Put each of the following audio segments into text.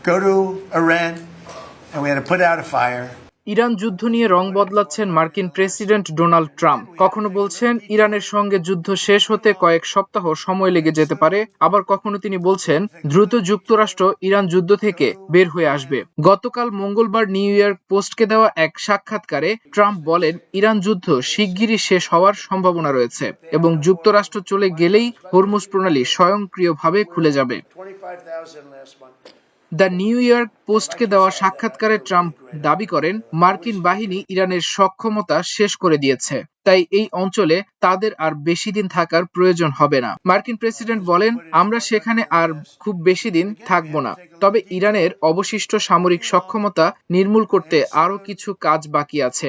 go to Iran, and we had to put out a fire. Iran যুদ্ধ নিয়ে রং বদলাচ্ছেন মার্কিন president Donald Trump. কখনো বলছেন ইরানের সঙ্গে যুদ্ধ শেষ হতে কয়েক সপ্তাহ সময় লেগে যেতে পারে, আবার কখনো তিনি বলছেন দ্রুত যুক্তরাষ্ট্র ইরান যুদ্ধ থেকে বের হয়ে আসবে। গতকাল মঙ্গলবার নিউ ইয়র্ক পোস্টকে দেওয়া এক সাক্ষাৎকারে ট্রাম্প বলেন ইরান যুদ্ধ শিগগিরই শেষ হওয়ার সম্ভাবনা রয়েছে এবং যুক্তরাষ্ট্র চলে গেলেই হরমুজ প্রণালী স্বয়ংক্রিয়ভাবে খুলে যাবে। দ্য নিউ ইয়র্ক পোস্টকে দেওয়া সাক্ষাৎকারে ট্রাম্প দাবি করেন মার্কিন বাহিনী ইরানের সক্ষমতা শেষ করে দিয়েছে, তাই এই অঞ্চলে তাদের আর বেশি দিন থাকার প্রয়োজন হবে না। মার্কিন প্রেসিডেন্ট বলেন আমরা সেখানে আর খুব বেশি দিন থাকব না, তবে ইরানের অবশিষ্ট সামরিক সক্ষমতা নির্মূল করতে আরও কিছু কাজ বাকি আছে।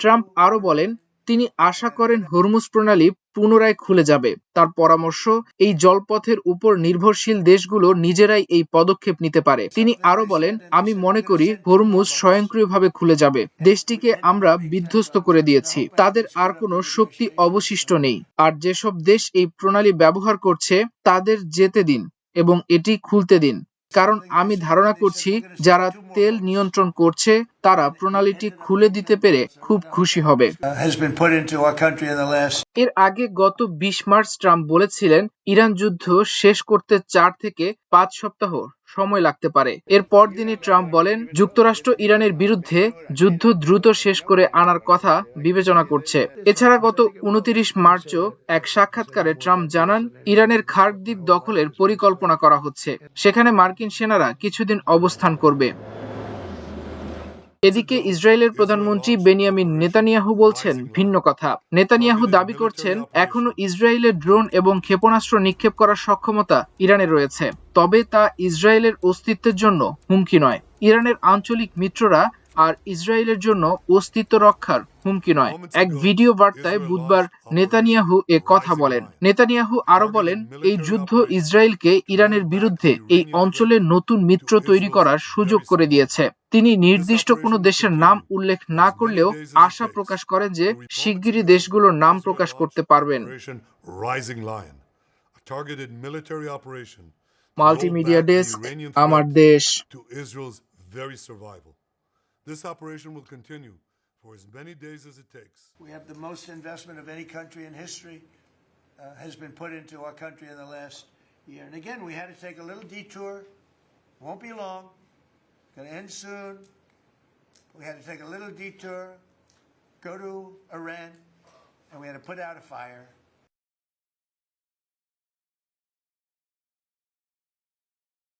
ট্রাম্প আরও বলেন তিনি আশা করেন হরমুজ প্রণালী পুনরায় খুলে যাবে। তার পরামর্শ এই জলপথের উপর নির্ভরশীল দেশগুলো নিজেরাই এই পদক্ষেপ নিতে পারে। তিনি আরো বলেন আমি মনে করি হরমুজ স্বয়ংক্রিয়ভাবে খুলে যাবে। দেশটিকে আমরা বিধ্বস্ত করে দিয়েছি, তাদের আর কোনো শক্তি অবশিষ্ট নেই। আর যেসব দেশ এই প্রণালী ব্যবহার করছে তাদের যেতে দিন এবং এটি খুলতে দিন, কারণ আমি ধারণা করছি যারা তেল নিয়ন্ত্রণ করছে তারা প্রণালীটি খুলে দিতে পেরে খুব খুশি হবে। এর আগে গত 20 মার্চ ট্রাম্প বলেছিলেন ইরান যুদ্ধ শেষ করতে 4 থেকে 5 সপ্তাহ সময় লাগতে পারে। এর পরদিনই ট্রাম্প বলেন যুক্তরাষ্ট্র ইরানের বিরুদ্ধে যুদ্ধ দ্রুত শেষ করে আনার কথা বিবেচনা করছে। এছাড়া গত 29 মার্চও এক সাক্ষাৎকারে ট্রাম্প জানান ইরানের খার্ক দ্বীপ দখলের পরিকল্পনা করা হচ্ছে, সেখানে মার্কিন সেনারা কিছুদিন অবস্থান করবে। এদিকে ইসরায়েলের প্রধানমন্ত্রী বেনিয়ামিন নেতানিয়াহু বলছেন ভিন্ন কথা। নেতানিয়াহু দাবি করছেন এখনো ইসরায়েলের ড্রোন এবং ক্ষেপণাস্ত্র নিক্ষেপ করার সক্ষমতা ইরানের রয়েছে, তবে তা ইসরায়েলের অস্তিত্বের জন্য হুমকি নয়। ইরানের আঞ্চলিক মিত্ররা আর ইসরায়েলের জন্য অস্তিত্ব রক্ষার হুমকি নয়। এক ভিডিও বার্তায় বুধবার নেতানিয়াহু এ কথা বলেন। নেতানিয়াহু আরো বলেন এই যুদ্ধ ইসরায়েলকে ইরানের বিরুদ্ধে এই অঞ্চলে নতুন মিত্র তৈরি করার সুযোগ করে দিয়েছে। তিনি নির্দিষ্ট কোনো দেশের নাম উল্লেখ না করলেও আশা প্রকাশ করেন যে শিগগিরই দেশগুলোর নাম প্রকাশ করতে পারবেন। মাল্টিমিডিয়া ডেস্ক, আমার দেশ। This operation will continue for as many days as it takes. We have the most investment of any country in history has been put into our country in the last year. And again, we had to take a little detour. Won't be long. Going to end soon. We had to take a little detour, go to Iran, and we had to put out a fire.